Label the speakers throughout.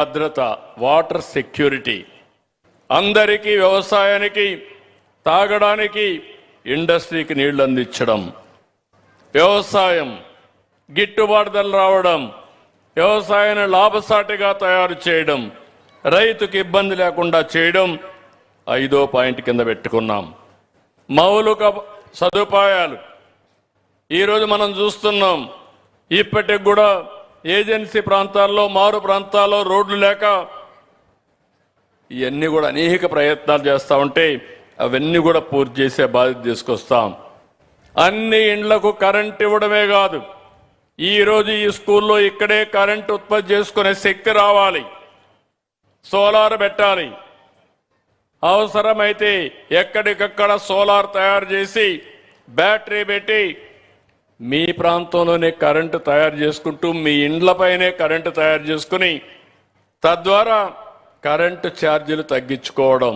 Speaker 1: భద్రత, water security, అందరికీ వ్యవసాయానికి, తాగడానికి, ఇండస్ట్రీకి నీళ్లు అందించడం, వ్యవసాయం గిట్టుబాటు ధరలు రావడం, వ్యవసాయాన్ని లాభసాటిగా తయారు చేయడం, రైతుకి ఇబ్బంది లేకుండా చేయడం 5వ పాయింట్ కింద పెట్టుకున్నాం. మౌలిక సదుపాయాలు ఈరోజు మనం చూస్తున్నాం. ఇప్పటికి కూడా ఏజెన్సీ ప్రాంతాల్లో, మారు ప్రాంతాల్లో రోడ్లు లేక ఇవన్నీ కూడా అనేక ప్రయత్నాలు చేస్తూ ఉంటే అవన్నీ కూడా పూర్తి చేసే బాధ్యత తీసుకొస్తాం. అన్ని ఇండ్లకు కరెంట్ ఇవ్వడమే కాదు, ఈరోజు ఈ స్కూల్లో ఇక్కడే కరెంట్ ఉత్పత్తి చేసుకునే శక్తి రావాలి, సోలార్ పెట్టాలి. అవసరమైతే ఎక్కడికక్కడ సోలార్ తయారు చేసి బ్యాటరీ పెట్టి మీ ప్రాంతంలోనే కరెంటు తయారు చేసుకుంటూ మీ ఇండ్లపైనే కరెంటు తయారు చేసుకుని తద్వారా కరెంటు ఛార్జీలు తగ్గించుకోవడం.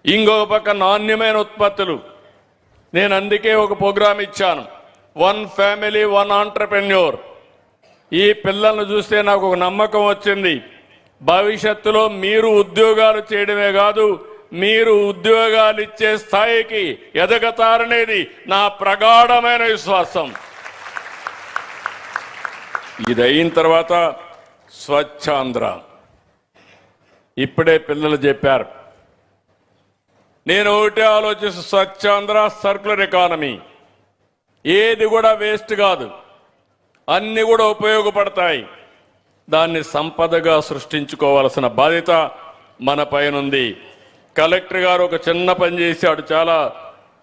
Speaker 1: ఇంకో పక్క నాణ్యమైన ఉత్పత్తులు. నేను అందుకే ఒక ప్రోగ్రాం ఇచ్చాను, 1 ఫ్యామిలీ 1 ఆంటర్‌ప్రెన్యూర్. ఈ పిల్లలను చూస్తే నాకు ఒక నమ్మకం వచ్చింది, భవిష్యత్తులో మీరు ఉద్యోగాలు చేయడమే కాదు, మీరు ఉద్యోగాలు ఇచ్చే స్థాయికి ఎదగతారనేది నా ప్రగాఢమైన విశ్వాసం. ఇది అయిన తర్వాత స్వచ్ఛాంధ్ర. ఇప్పుడే పిల్లలు చెప్పారు, నేను ఒకటే ఆలోచిస్తూ స్వచ్ఛాంధ్ర, సర్క్యులర్ ఎకానమీ, ఏది కూడా వేస్ట్ కాదు, అన్ని కూడా ఉపయోగపడతాయి. దాన్ని సంపదగా సృష్టించుకోవాల్సిన బాధ్యత మన పైనుంది. కలెక్టర్ గారు ఒక చిన్న పని చేశాడు, చాలా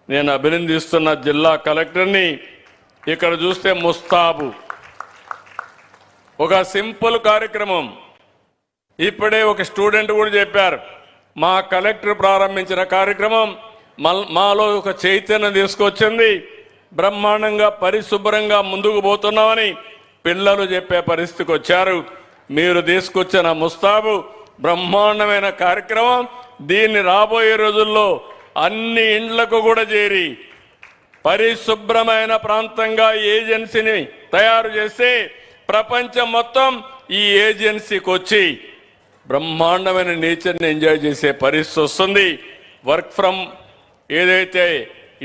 Speaker 1: నేను అభినందిస్తున్న జిల్లా కలెక్టర్ని. ఇక్కడ చూస్తే ముస్తాబు ఒక సింపుల్ కార్యక్రమం. ఇప్పుడే ఒక స్టూడెంట్ కూడా చెప్పారు, మా కలెక్టర్ ప్రారంభించిన కార్యక్రమం మాలో ఒక చైతన్యం తీసుకొచ్చింది, బ్రహ్మాండంగా పరిశుభ్రంగా ముందుకు పోతున్నామని పిల్లలు చెప్పే పరిస్థితికి వచ్చారు. మీరు తీసుకొచ్చిన ముస్తాబు బ్రహ్మాండమైన కార్యక్రమం. దీన్ని రాబోయే రోజుల్లో అన్ని ఇండ్లకు కూడా చేరి పరిశుభ్రమైన ప్రాంతంగా ఏజెన్సీని తయారు చేస్తే ప్రపంచం మొత్తం ఈ ఏజెన్సీకి వచ్చి బ్రహ్మాండమైన నేచర్ని ఎంజాయ్ చేసే పరిస్థితి వస్తుంది. వర్క్ ఫ్రమ్ ఏదైతే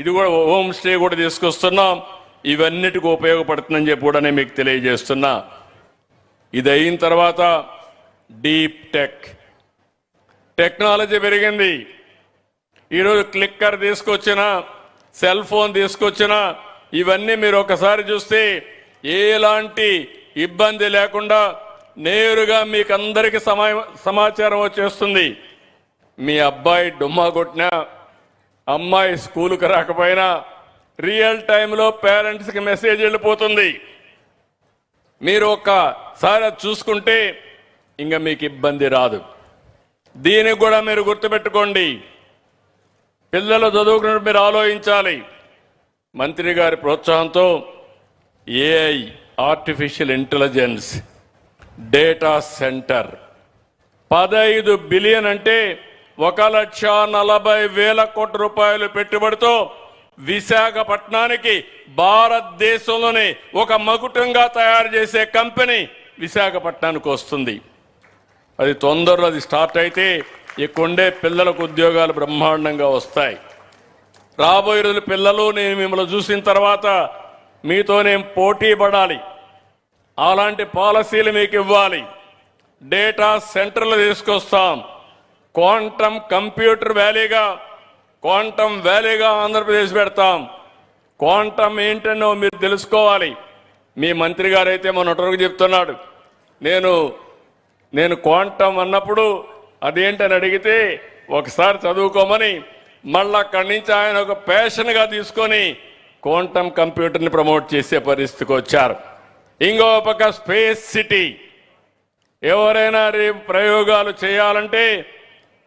Speaker 1: ఇది కూడా హోమ్ స్టే కూడా తీసుకొస్తున్నాం, ఇవన్నిటికీ ఉపయోగపడుతుందని చెప్పి కూడా నేను మీకు తెలియజేస్తున్నా. ఇది అయిన తర్వాత డీప్ టెక్నాలజీ పెరిగింది. ఈరోజు క్లిక్కర్ తీసుకొచ్చిన, సెల్ ఫోన్ తీసుకొచ్చిన, ఇవన్నీ మీరు ఒకసారి చూస్తే ఎలాంటి ఇబ్బంది లేకుండా నేరుగా మీకు అందరికీ సమాచారం వచ్చేస్తుంది. మీ అబ్బాయి డుమ్మా కొట్టినా, అమ్మాయి స్కూలుకు రాకపోయినా రియల్ టైంలో పేరెంట్స్కి మెసేజ్ వెళ్ళిపోతుంది. మీరు ఒక్కసారి చూసుకుంటే ఇంకా మీకు ఇబ్బంది రాదు. దీనికి కూడా మీరు గుర్తుపెట్టుకోండి, పిల్లలు చదువుకున్నప్పుడు మీరు ఆలోచించాలి. మంత్రి గారి ప్రోత్సాహంతో AI, artificial intelligence, data centre 15 billion అంటే 1,40,000 కోట్ల రూపాయలు పెట్టుబడితో విశాఖపట్నానికి భారతదేశంలోనే ఒక మకుటంగా తయారు చేసే కంపెనీ విశాఖపట్నానికి వస్తుంది. అది తొందరలో అది స్టార్ట్ అయితే ఇక్కడుండే పిల్లలకు ఉద్యోగాలు బ్రహ్మాండంగా వస్తాయి. రాబోయే రోజులు పిల్లలు నేను మిమ్మల్ని చూసిన తర్వాత మీతో నేను పోటీ పడాలి, అలాంటి పాలసీలు మీకు ఇవ్వాలి. డేటా సెంటర్లు తీసుకొస్తాం, క్వాంటమ్ కంప్యూటర్ క్వాంటమ్ వ్యాలీగా ఆంధ్రప్రదేశ్ పెడతాం. క్వాంటమ్ ఏంటనో మీరు తెలుసుకోవాలి. మీ మంత్రి గారు అయితే మొన్నటి చెప్తున్నాడు, నేను క్వాంటమ్ అన్నప్పుడు అదేంటని అడిగితే ఒకసారి చదువుకోమని మళ్ళీ అక్కడి నుంచి ఆయన ఒక ప్యాషన్గా తీసుకొని క్వాంటమ్ కంప్యూటర్ని ప్రమోట్ చేసే పరిస్థితికి వచ్చారు. ఇంకో పక్క స్పేస్ సిటీ, ఎవరైనా ప్రయోగాలు చేయాలంటే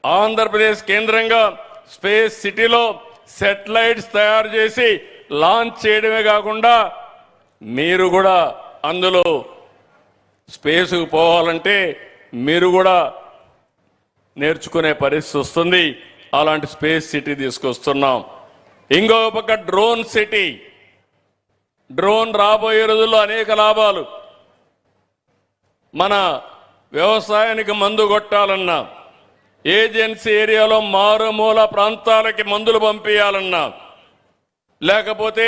Speaker 1: ఆంధ్రప్రదేశ్ కేంద్రంగా స్పేస్ సిటీలో సెటిలైట్స్ తయారు చేసి లాంచ్ చేయడమే కాకుండా మీరు కూడా అందులో స్పేస్కు పోవాలంటే మీరు కూడా నేర్చుకునే పరిస్థితి వస్తుంది. అలాంటి స్పేస్ సిటీ తీసుకొస్తున్నాం. ఇంకో పక్క డ్రోన్ సిటీ, డ్రోన్ రాబోయే రోజుల్లో అనేక లాభాలు. మన వ్యవసాయానికి మందు కొట్టాలన్నా, ఏజెన్సీ ఏరియాలో మారుమూల ప్రాంతాలకి మందులు పంపించాలన్నా, లేకపోతే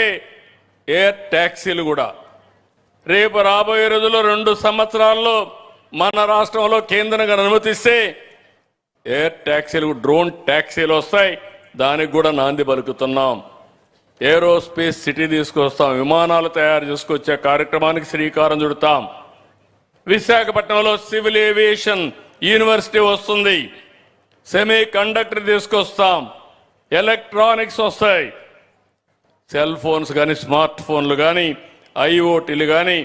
Speaker 1: ఎయిర్ ట్యాక్సీలు కూడా రేపు రాబోయే రోజుల్లో 2 సంవత్సరాల్లో మన రాష్ట్రంలో కేంద్రంగా అనుమతిస్తే ఎయిర్ ట్యాక్సీలు, డ్రోన్ ట్యాక్సీలు వస్తాయి. దానికి కూడా నాంది పలుకుతున్నాం. ఏరోస్పేస్ సిటీ తీసుకొస్తాం. విమానాలు తయారు చేసుకొచ్చే కార్యక్రమానికి శ్రీకారం చుడతాం. విశాఖపట్నంలో సివిల్ ఏవియేషన్ యూనివర్సిటీ వస్తుంది. సెమీ కండక్టర్ తీసుకొస్తాం. ఎలక్ట్రానిక్స్ వస్తాయి. సెల్ ఫోన్స్ కానీ, స్మార్ట్ ఫోన్లు కానీ, ఐఓటీలు కానీ,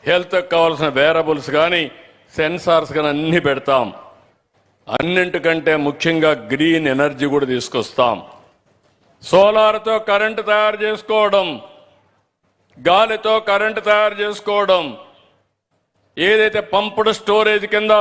Speaker 1: హెల్త్కి కావాల్సిన వేరబుల్స్ కానీ, సెన్సార్స్ కానీ అన్నీ పెడతాం. అన్నింటికంటే ముఖ్యంగా గ్రీన్ ఎనర్జీ కూడా తీసుకొస్తాం. సోలార్తో కరెంటు తయారు చేసుకోవడం, గాలితో కరెంటు తయారు చేసుకోవడం, ఏదైతే పంపుడు స్టోరేజ్ కింద